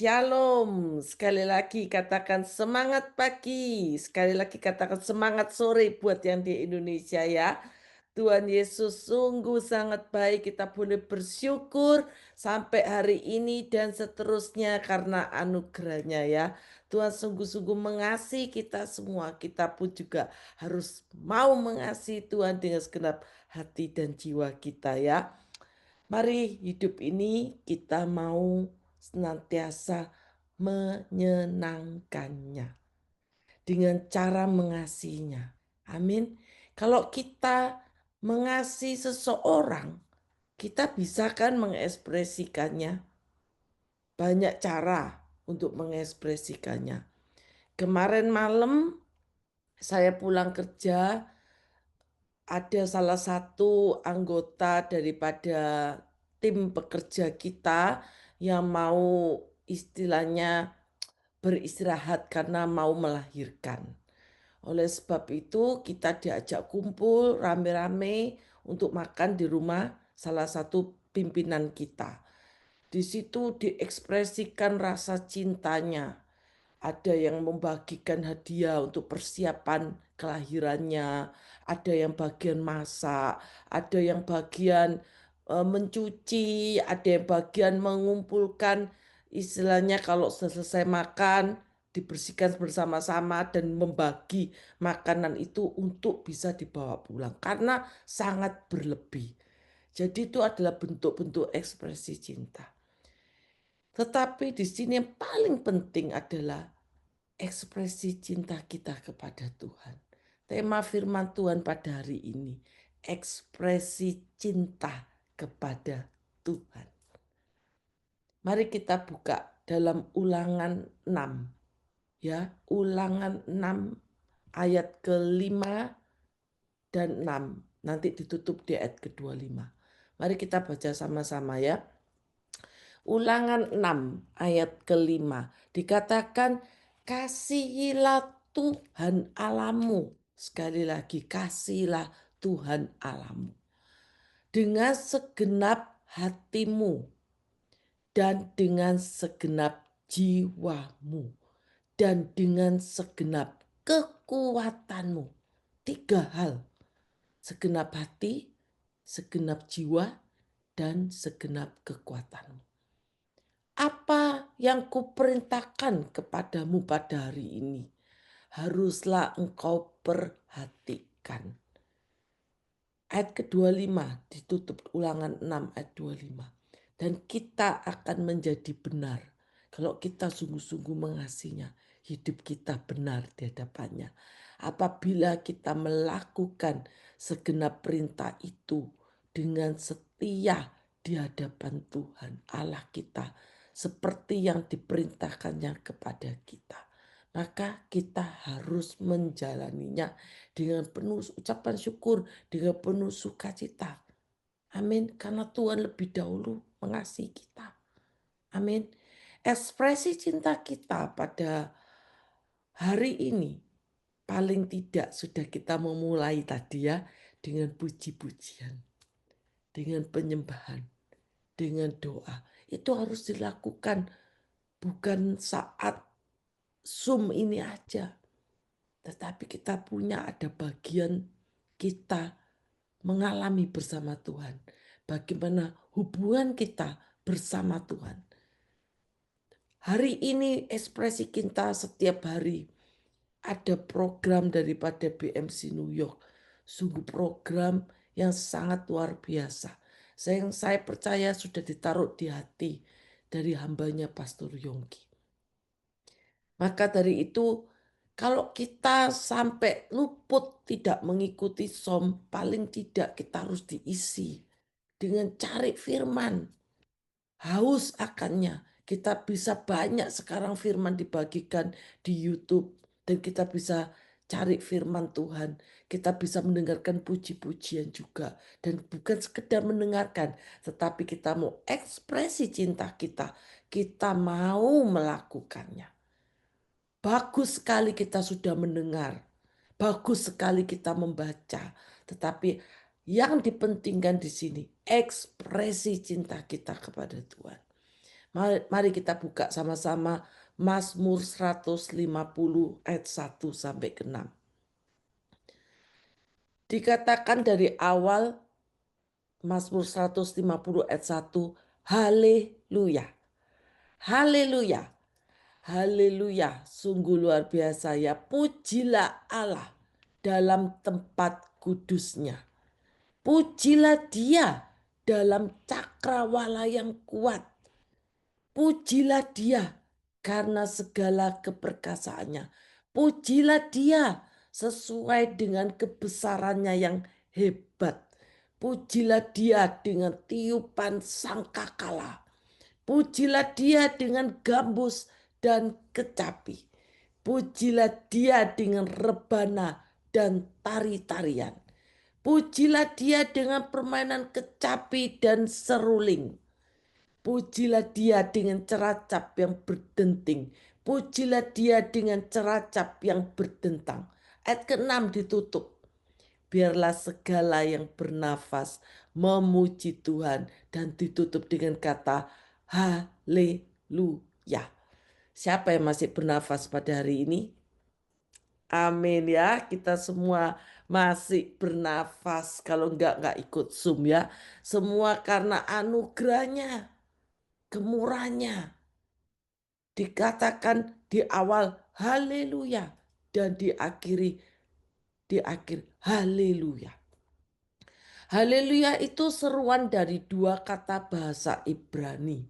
Shalom, sekali lagi katakan semangat pagi, sekali lagi katakan semangat sore buat yang di Indonesia ya. Tuhan Yesus sungguh sangat baik, kita boleh bersyukur sampai hari ini dan seterusnya karena anugerahnya ya. Tuhan sungguh-sungguh mengasihi kita semua, kita pun juga harus mau mengasihi Tuhan dengan segenap hati dan jiwa kita ya. Mari hidup ini kita mau senantiasa menyenangkannya dengan cara mengasihinya. Amin. Kalau kita mengasihi seseorang, kita bisa kan mengekspresikannya. Banyak cara untuk mengekspresikannya. Kemarin malam saya pulang kerja, ada salah satu anggota daripada tim pekerja kita yang mau istilahnya beristirahat karena mau melahirkan. Oleh sebab itu kita diajak kumpul rame-rame untuk makan di rumah salah satu pimpinan kita. Di situ diekspresikan rasa cintanya. Ada yang membagikan hadiah untuk persiapan kelahirannya, ada yang bagian masak, ada yang bagian mencuci, ada yang bagian mengumpulkan istilahnya kalau selesai makan dibersihkan bersama-sama dan membagi makanan itu untuk bisa dibawa pulang karena sangat berlebih. Jadi itu adalah bentuk-bentuk ekspresi cinta. Tetapi di sini yang paling penting adalah ekspresi cinta kita kepada Tuhan. Tema firman Tuhan pada hari ini, ekspresi cinta kepada Tuhan. Mari kita buka dalam Ulangan 6. Ya, Ulangan 6 ayat ke-5 dan 6. Nanti ditutup di ayat ke-25. Mari kita baca sama-sama ya. Ulangan 6 ayat ke-5 dikatakan kasihilah Tuhan Allahmu. Sekali lagi kasihilah Tuhan Allahmu dengan segenap hatimu dan dengan segenap jiwamu dan dengan segenap kekuatanmu. 3 hal, segenap hati, segenap jiwa, dan segenap kekuatanmu. Apa yang kuperintahkan kepadamu pada hari ini, haruslah engkau perhatikan. Ayat ke-25 ditutup Ulangan 6 ayat 25. Dan kita akan menjadi benar. Kalau kita sungguh-sungguh mengasihinya, hidup kita benar di hadapannya. Apabila kita melakukan segenap perintah itu dengan setia di hadapan Tuhan Allah kita, seperti yang diperintahkannya kepada kita, maka kita harus menjalaninya dengan penuh ucapan syukur, dengan penuh sukacita. Amin. Karena Tuhan lebih dahulu mengasihi kita. Amin. Ekspresi cinta kita pada hari ini paling tidak sudah kita memulai tadi ya dengan puji-pujian, dengan penyembahan, dengan doa. Itu harus dilakukan bukan saat Zoom ini aja. Tetapi kita punya ada bagian kita mengalami bersama Tuhan. Bagaimana hubungan kita bersama Tuhan. Hari ini ekspresi kita setiap hari. Ada program daripada BMC New York. Sungguh program yang sangat luar biasa. Saya percaya sudah ditaruh di hati dari hambanya Pastor Yongki. Maka dari itu kalau kita sampai luput tidak mengikuti SOM, paling tidak kita harus diisi dengan cari firman. Haus akannya. Kita bisa banyak sekarang firman dibagikan di YouTube. Dan kita bisa cari firman Tuhan. Kita bisa mendengarkan puji-pujian juga. Dan bukan sekedar mendengarkan. Tetapi kita mau ekspresi cinta kita. Kita mau melakukannya. Bagus sekali kita sudah mendengar. Bagus sekali kita membaca. Tetapi yang dipentingkan di sini ekspresi cinta kita kepada Tuhan. Mari kita buka sama-sama Mazmur 150 ayat 1 sampai ke 6. Dikatakan dari awal Mazmur 150 ayat 1, haleluya. Haleluya. Haleluya. Sungguh luar biasa ya. Pujilah Allah dalam tempat kudusnya. Pujilah dia dalam cakrawala yang kuat. Pujilah dia karena segala keperkasaannya. Pujilah dia sesuai dengan kebesarannya yang hebat. Pujilah dia dengan tiupan sangkakala. Pujilah dia dengan gambus dan kecapi. Pujilah dia dengan rebana dan tari-tarian. Pujilah dia dengan permainan kecapi dan seruling. Pujilah dia dengan ceracap yang berdenting. Pujilah dia dengan ceracap yang berdentang. Ayat ke-6 ditutup. Biarlah segala yang bernafas memuji Tuhan, dan ditutup dengan kata haleluya. Siapa yang masih bernafas pada hari ini? Amin ya, kita semua masih bernafas. Kalau enggak ikut Zoom ya. Semua karena anugerahnya, kemurahannya. Dikatakan di awal haleluya dan di akhir haleluya. Haleluya itu seruan dari dua kata bahasa Ibrani.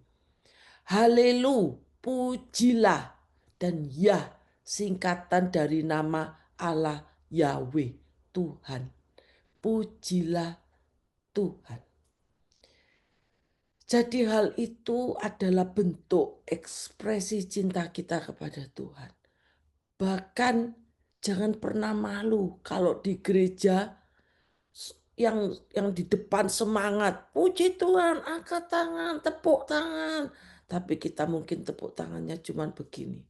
Halelu, pujilah, dan Yah, singkatan dari nama Allah Yahweh, Tuhan. Pujilah Tuhan. Jadi hal itu adalah bentuk ekspresi cinta kita kepada Tuhan. Bahkan jangan pernah malu kalau di gereja yang di depan semangat, puji Tuhan, angkat tangan, tepuk tangan. Tapi kita mungkin tepuk tangannya cuman begini.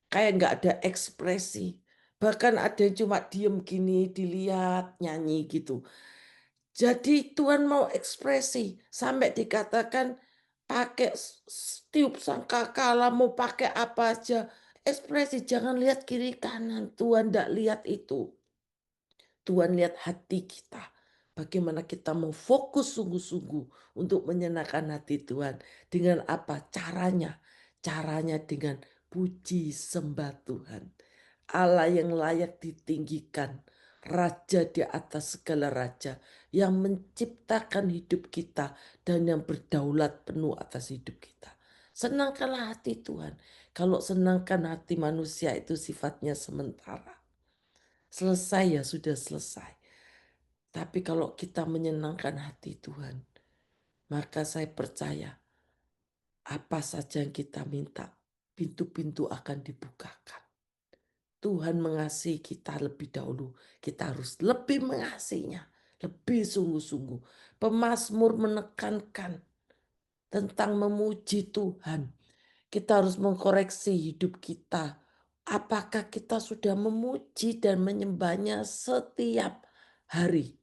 Kayak nggak ada ekspresi. Bahkan ada yang cuma diem gini, dilihat, nyanyi gitu. Jadi Tuhan mau ekspresi. Sampai dikatakan pakai tiup sangkakala, mau pakai apa aja. Ekspresi, jangan lihat kiri kanan. Tuhan tidak lihat itu. Tuhan lihat hati kita. Bagaimana kita mau fokus sungguh-sungguh untuk menyenangkan hati Tuhan. Dengan apa? Caranya. Caranya dengan puji sembah Tuhan. Allah yang layak ditinggikan. Raja di atas segala raja. Yang menciptakan hidup kita. Dan yang berdaulat penuh atas hidup kita. Senangkanlah hati Tuhan. Kalau senangkan hati manusia itu sifatnya sementara. Selesai ya sudah selesai. Tapi kalau kita menyenangkan hati Tuhan, maka saya percaya apa saja yang kita minta, pintu-pintu akan dibukakan. Tuhan mengasihi kita lebih dahulu. Kita harus lebih mengasihinya, lebih sungguh-sungguh. Pemazmur menekankan tentang memuji Tuhan. Kita harus mengkoreksi hidup kita. Apakah kita sudah memuji dan menyembahnya setiap hari?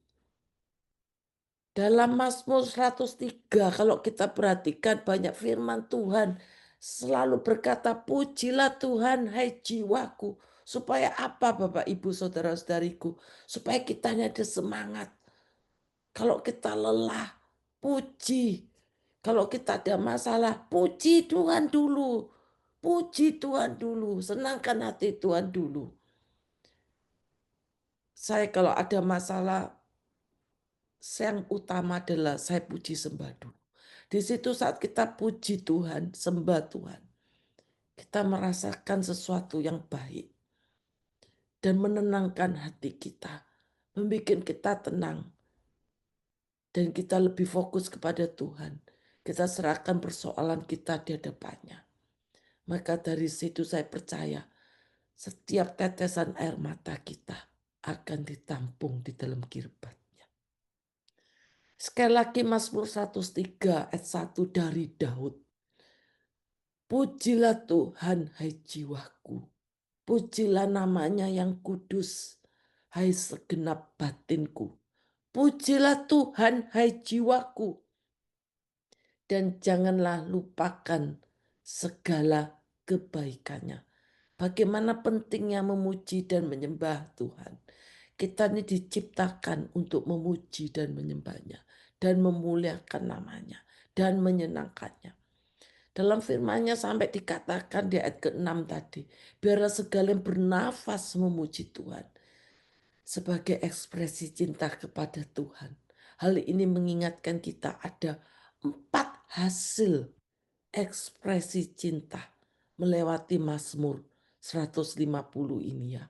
Dalam Mazmur 103, kalau kita perhatikan banyak firman Tuhan selalu berkata, pujilah Tuhan hai jiwaku. Supaya apa Bapak Ibu Saudara-saudariku? Supaya kita ada semangat. Kalau kita lelah, puji. Kalau kita ada masalah, puji Tuhan dulu. Puji Tuhan dulu. Senangkan hati Tuhan dulu. Saya kalau ada masalah, yang utama adalah saya puji sembah dulu. Di situ saat kita puji Tuhan, sembah Tuhan, kita merasakan sesuatu yang baik dan menenangkan hati kita, membuat kita tenang dan kita lebih fokus kepada Tuhan. Kita serahkan persoalan kita di hadapannya. Maka dari situ saya percaya setiap tetesan air mata kita akan ditampung di dalam kirbatnya. Sekali lagi Mazmur 103 ayat 1 dari Daud. Pujilah Tuhan hai jiwaku. Pujilah namanya yang kudus hai segenap batinku. Pujilah Tuhan hai jiwaku. dan janganlah lupakan segala kebaikannya. Bagaimana pentingnya memuji dan menyembah Tuhan. Kita ini diciptakan untuk memuji dan menyembahnya, dan memuliakan namanya, dan menyenangkannya. Dalam firman-Nya sampai dikatakan di ayat ke-6 tadi, biarlah segala yang bernafas memuji Tuhan sebagai ekspresi cinta kepada Tuhan. Hal ini mengingatkan kita ada 4 hasil ekspresi cinta melewati Mazmur 150 ini ya.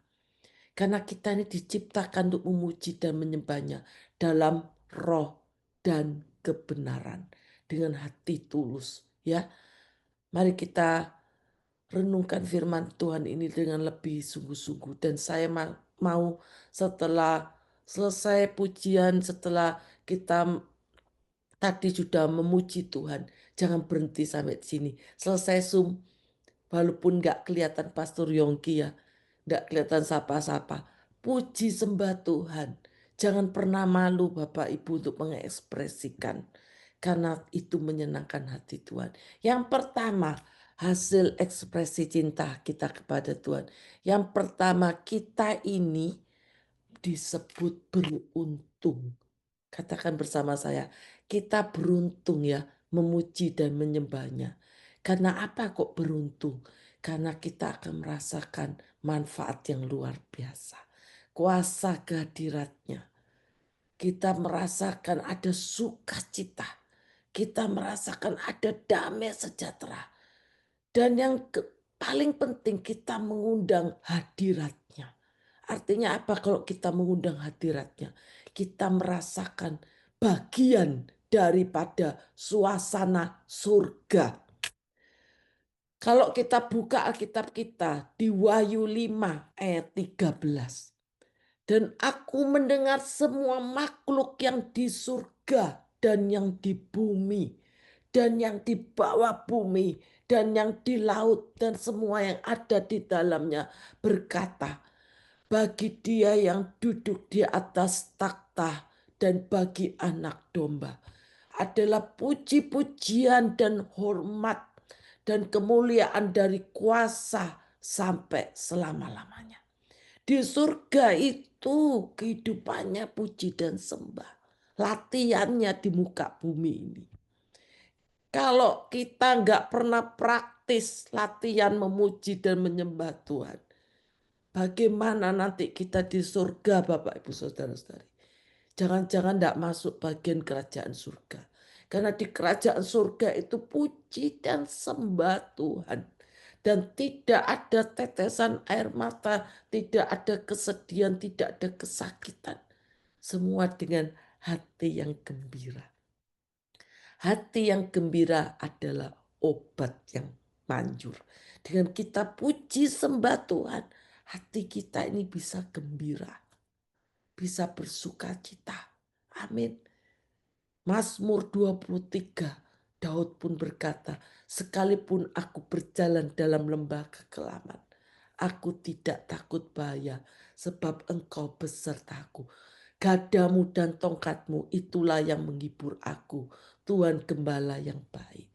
Karena kita ini diciptakan untuk memuji dan menyembahnya dalam roh dan kebenaran. Dengan hati tulus ya. Mari kita renungkan firman Tuhan ini dengan lebih sungguh-sungguh. Dan saya mau setelah selesai pujian, setelah kita tadi sudah memuji Tuhan, jangan berhenti sampai sini. Selesai walaupun nggak kelihatan Pastor Yongki ya, nggak kelihatan sapa-sapa. Puji sembah Tuhan. Jangan pernah malu Bapak Ibu untuk mengekspresikan. Karena itu menyenangkan hati Tuhan. Yang pertama, hasil ekspresi cinta kita kepada Tuhan. Yang pertama, kita ini disebut beruntung. Katakan bersama saya, kita beruntung ya memuji dan menyembahnya. Karena apa kok beruntung? Karena kita akan merasakan manfaat yang luar biasa. Kuasa kehadiratnya. Kita merasakan ada sukacita. Kita merasakan ada damai sejahtera. Dan yang paling penting kita mengundang hadiratnya. Artinya apa kalau kita mengundang hadiratnya? Kita merasakan bagian daripada suasana surga. Kalau kita buka Alkitab kita di Wahyu 5 ayat 13. Dan aku mendengar semua makhluk yang di surga dan yang di bumi dan yang di bawah bumi dan yang di laut dan semua yang ada di dalamnya berkata, bagi Dia yang duduk di atas takhta dan bagi anak domba adalah puji-pujian dan hormat dan kemuliaan dari kuasa sampai selama-lamanya. Di surga itu kehidupannya puji dan sembah. Latihannya di muka bumi ini. Kalau kita nggak pernah praktis latihan memuji dan menyembah Tuhan, bagaimana nanti kita di surga Bapak Ibu Saudara-saudari? Jangan-jangan tidak masuk bagian kerajaan surga. Karena di kerajaan surga itu puji dan sembah Tuhan. Dan tidak ada tetesan air mata, tidak ada kesedihan, tidak ada kesakitan. Semua dengan hati yang gembira. Hati yang gembira adalah obat yang manjur. Dengan kita puji sembah Tuhan, hati kita ini bisa gembira, bisa bersuka cita. Amin. Mazmur 23, Daud pun berkata, sekalipun aku berjalan dalam lembah kekelaman, aku tidak takut bahaya sebab engkau besertaku. Gadamu dan tongkatmu itulah yang menghibur aku, Tuhan Gembala yang baik.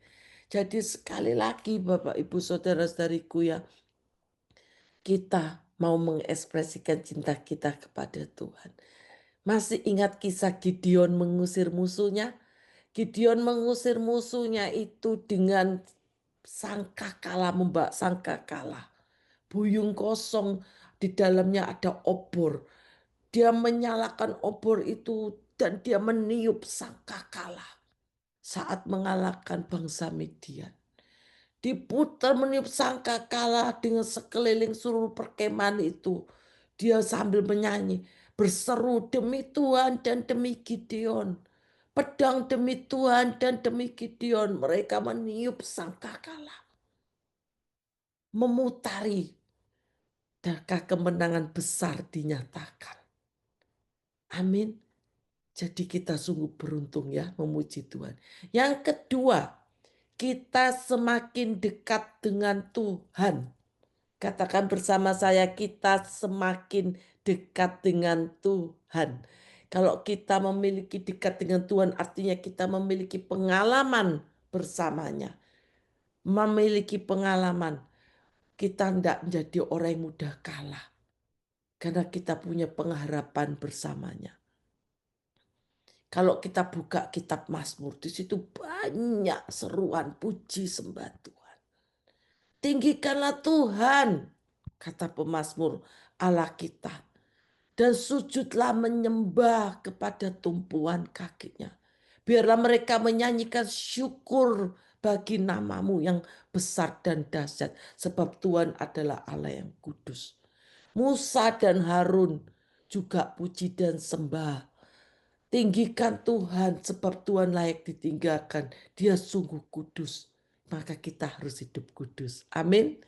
Jadi sekali lagi Bapak Ibu Saudara-saudariku ya, kita mau mengekspresikan cinta kita kepada Tuhan. Masih ingat kisah Gideon mengusir musuhnya? Gideon mengusir musuhnya itu dengan sangkakala, membawa sangkakala. Buyung kosong, di dalamnya ada obor. Dia menyalakan obor itu dan dia meniup sangkakala saat mengalahkan bangsa Midian. Diputar meniup sangkakala dengan sekeliling seluruh perkemahan itu. Dia sambil menyanyi, berseru demi Tuhan dan demi Gideon. Pedang demi Tuhan dan demi Gideon. Mereka meniup sangkakala. Memutari. Dankah kemenangan besar dinyatakan. Amin. Jadi kita sungguh beruntung ya memuji Tuhan. Yang kedua, kita semakin dekat dengan Tuhan. Katakan bersama saya, kita semakin dekat dengan Tuhan. Kalau kita memiliki dekat dengan Tuhan, artinya kita memiliki pengalaman bersamanya, memiliki pengalaman. Kita tidak menjadi orang yang mudah kalah karena kita punya pengharapan bersamanya. Kalau kita buka kitab Mazmur, di situ banyak seruan puji sembah Tuhan. Tinggikanlah Tuhan, kata pemazmur, Allah kita, dan sujudlah menyembah kepada tumpuan kakinya. Biarlah mereka menyanyikan syukur bagi namamu yang besar dan dahsyat, sebab Tuhan adalah Allah yang kudus. Musa dan Harun juga puji dan sembah. Tinggikan Tuhan sebab Tuhan layak ditinggalkan. Dia sungguh kudus. Maka kita harus hidup kudus. Amin.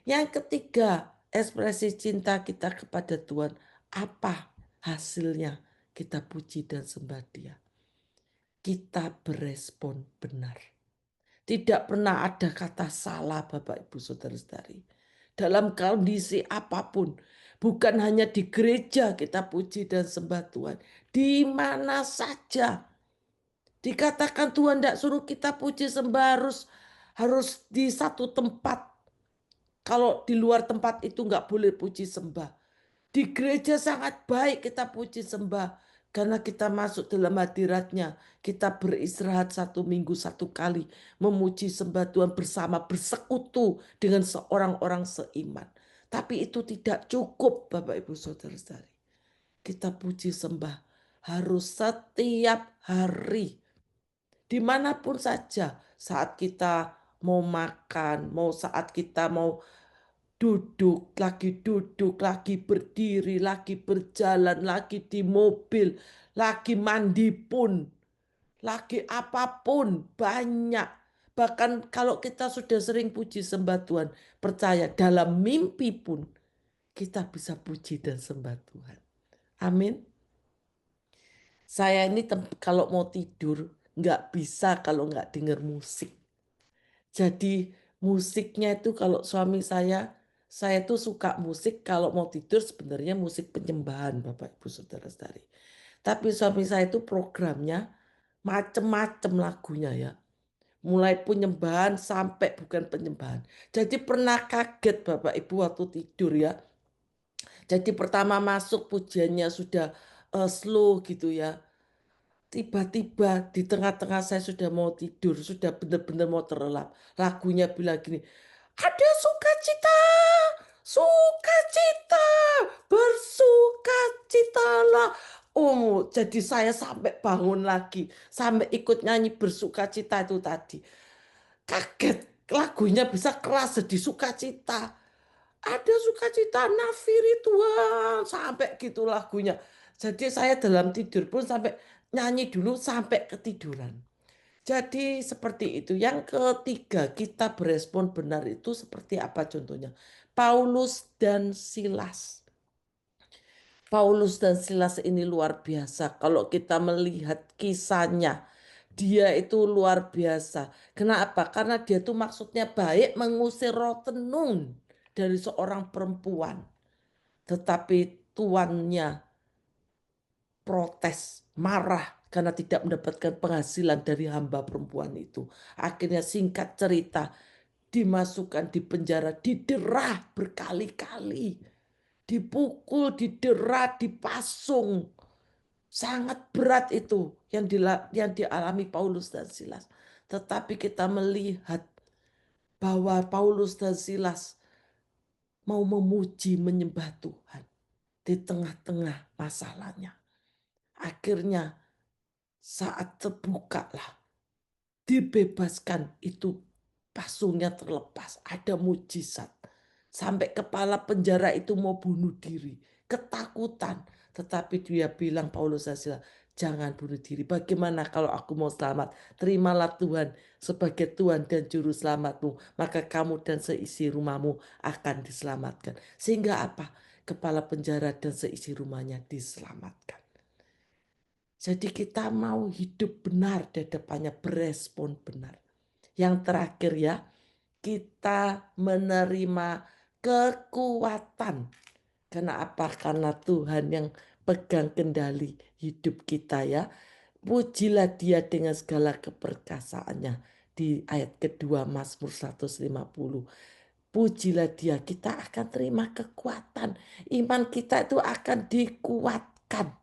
Yang ketiga, ekspresi cinta kita kepada Tuhan. Apa hasilnya? Kita puji dan sembah Dia. Kita berespon benar. Tidak pernah ada kata salah Bapak Ibu Saudara-saudari. Dalam kondisi apapun. Bukan hanya di gereja kita puji dan sembah Tuhan. Di mana saja. Dikatakan Tuhan tidak suruh kita puji sembah harus di satu tempat. Kalau di luar tempat itu nggak boleh puji sembah. Di gereja sangat baik kita puji sembah. Karena kita masuk dalam hadiratnya. Kita beristirahat 1 minggu 1 kali. Memuji sembah Tuhan bersama bersekutu dengan seorang-orang seiman. Tapi itu tidak cukup Bapak Ibu Saudara-saudari. Kita puji sembah harus setiap hari. Dimanapun saja saat kita mau makan, saat kita mau duduk, lagi berdiri, lagi berjalan, lagi di mobil, lagi mandi pun, lagi apapun, banyak. Bahkan kalau kita sudah sering puji sembah Tuhan, percaya dalam mimpi pun kita bisa puji dan sembah Tuhan. Amin. Saya ini kalau mau tidur nggak bisa kalau nggak dengar musik. Jadi musiknya itu kalau suami saya tuh suka musik kalau mau tidur sebenarnya musik penyembahan Bapak Ibu Saudara-saudari. Tapi suami saya itu programnya macem-macem lagunya ya. Mulai penyembahan sampai bukan penyembahan. Jadi pernah kaget Bapak Ibu waktu tidur ya. Jadi pertama masuk pujiannya sudah slow gitu ya. Tiba-tiba di tengah-tengah saya sudah mau tidur, sudah benar-benar mau terlelap. Lagunya bilang gini, ada sukacita, sukacita, bersukacitalah. Oh, jadi saya sampai bangun lagi, sampai ikut nyanyi bersukacita itu tadi. Kaget, lagunya bisa keras jadi sukacita. Ada sukacita nafiri Tuhan sampai gitu lagunya. Jadi saya dalam tidur pun sampai nyanyi dulu sampai ketiduran. Jadi seperti itu. Yang ketiga kita berespon benar itu seperti apa contohnya? Paulus dan Silas. Paulus dan Silas ini luar biasa. Kalau kita melihat kisahnya, dia itu luar biasa. Kenapa? Karena dia tuh maksudnya baik mengusir roh tenung dari seorang perempuan. Tetapi tuannya protes, marah karena tidak mendapatkan penghasilan dari hamba perempuan itu. Akhirnya singkat cerita, dimasukkan di penjara, diderah berkali-kali. Dipukul, didera, dipasung. Sangat berat itu yang dialami Paulus dan Silas. Tetapi kita melihat bahwa Paulus dan Silas mau memuji menyembah Tuhan di tengah-tengah masalahnya. Akhirnya saat terbukalah, dibebaskan itu pasungnya terlepas. Ada mujizat. Sampai kepala penjara itu mau bunuh diri. Ketakutan. Tetapi dia bilang Paulus dan Silas, jangan bunuh diri. Bagaimana kalau aku mau selamat? Terimalah Tuhan sebagai Tuhan dan Juru Selamatmu. Maka kamu dan seisi rumahmu akan diselamatkan. Sehingga apa? Kepala penjara dan seisi rumahnya diselamatkan. Jadi kita mau hidup benar di depannya, berespon benar. Yang terakhir ya, kita menerima kekuatan. Karena apa? Karena Tuhan yang pegang kendali hidup kita ya. Pujilah dia dengan segala keperkasaannya. di ayat kedua Mazmur 150. Pujilah Dia, kita akan terima kekuatan. Iman kita itu akan dikuatkan.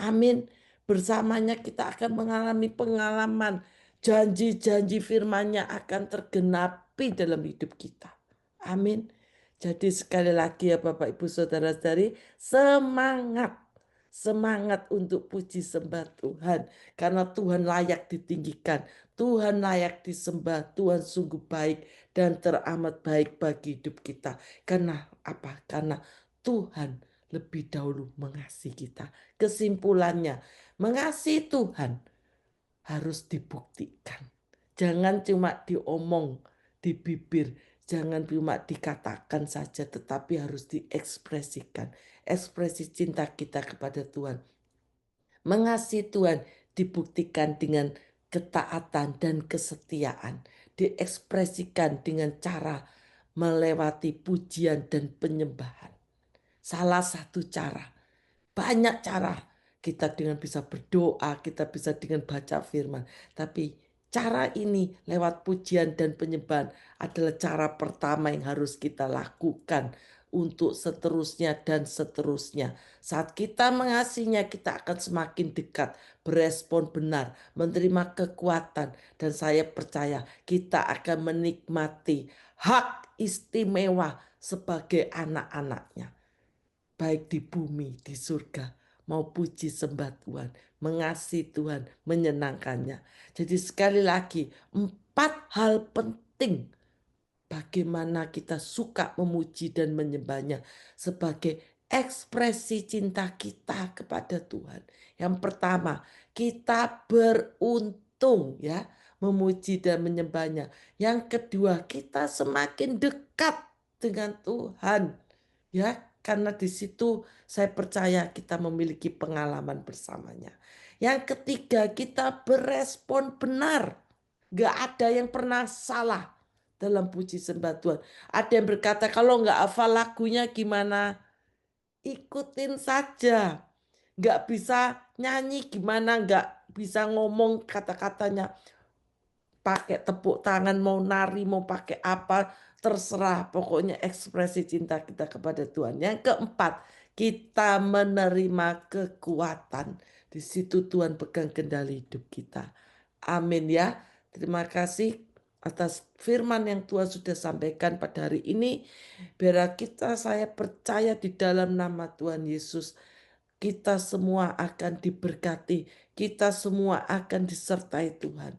Amin. Bersamanya kita akan mengalami pengalaman. Janji-janji firman-Nya akan tergenapi dalam hidup kita. Amin. Jadi sekali lagi ya Bapak Ibu Saudara-saudari, semangat. Semangat untuk puji sembah Tuhan. Karena Tuhan layak ditinggikan. Tuhan layak disembah. Tuhan sungguh baik dan teramat baik bagi hidup kita. Karena apa? Karena Tuhan lebih dahulu mengasihi kita. Kesimpulannya, mengasihi Tuhan harus dibuktikan. Jangan cuma diomong di bibir, jangan cuma dikatakan saja, tetapi harus diekspresikan. Ekspresi cinta kita kepada Tuhan. Mengasihi Tuhan dibuktikan dengan ketaatan dan kesetiaan. Diekspresikan dengan cara melewati pujian dan penyembahan. Salah satu cara, banyak cara. Kita dengan bisa berdoa, kita bisa dengan baca firman. Tapi cara ini lewat pujian dan penyembahan adalah cara pertama yang harus kita lakukan untuk seterusnya dan seterusnya. Saat kita mengasihinya, kita akan semakin dekat, berespon benar, menerima kekuatan. Dan saya percaya kita akan menikmati hak istimewa sebagai anak-anaknya. Baik di bumi, di surga, mau puji sembah Tuhan, mengasihi Tuhan, menyenangkannya. Jadi sekali lagi, 4 hal penting bagaimana kita suka memuji dan menyembahnya sebagai ekspresi cinta kita kepada Tuhan. Yang pertama, kita beruntung ya memuji dan menyembahnya. Yang kedua, kita semakin dekat dengan Tuhan. Ya, karena di situ saya percaya kita memiliki pengalaman bersamanya. Yang ketiga, kita berespon benar. Gak ada yang pernah salah dalam puji sembah Tuhan. Ada yang berkata kalau nggak hafal lagunya gimana? Ikutin saja. Nggak bisa nyanyi gimana? Nggak bisa ngomong kata-katanya. Pakai tepuk tangan, mau nari, mau pakai apa, terserah. Pokoknya ekspresi cinta kita kepada Tuhan. Yang keempat, kita menerima kekuatan. Di situ Tuhan pegang kendali hidup kita. Amin ya. Terima kasih atas firman yang Tuhan sudah sampaikan pada hari ini. Biar kita, saya percaya di dalam nama Tuhan Yesus, kita semua akan diberkati. Kita semua akan disertai Tuhan.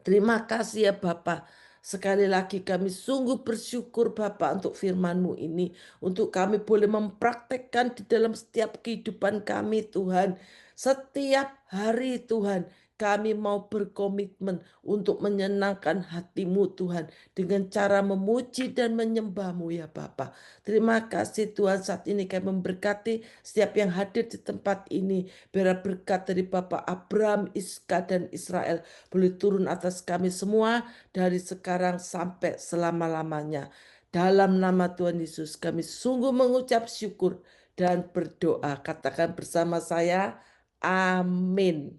Terima kasih ya Bapak. Sekali lagi kami sungguh bersyukur Bapak untuk firman-Mu ini. Untuk kami boleh mempraktekkan di dalam setiap kehidupan kami Tuhan. Setiap hari Tuhan kami mau berkomitmen untuk menyenangkan hati-Mu Tuhan. Dengan cara memuji dan menyembah-Mu ya Bapak. Terima kasih Tuhan, saat ini kami memberkati setiap yang hadir di tempat ini. Biar berkat dari Bapak Abraham, Iska dan Israel boleh turun atas kami semua dari sekarang sampai selama-lamanya. Dalam nama Tuhan Yesus kami sungguh mengucap syukur dan berdoa. Katakan bersama saya, amin.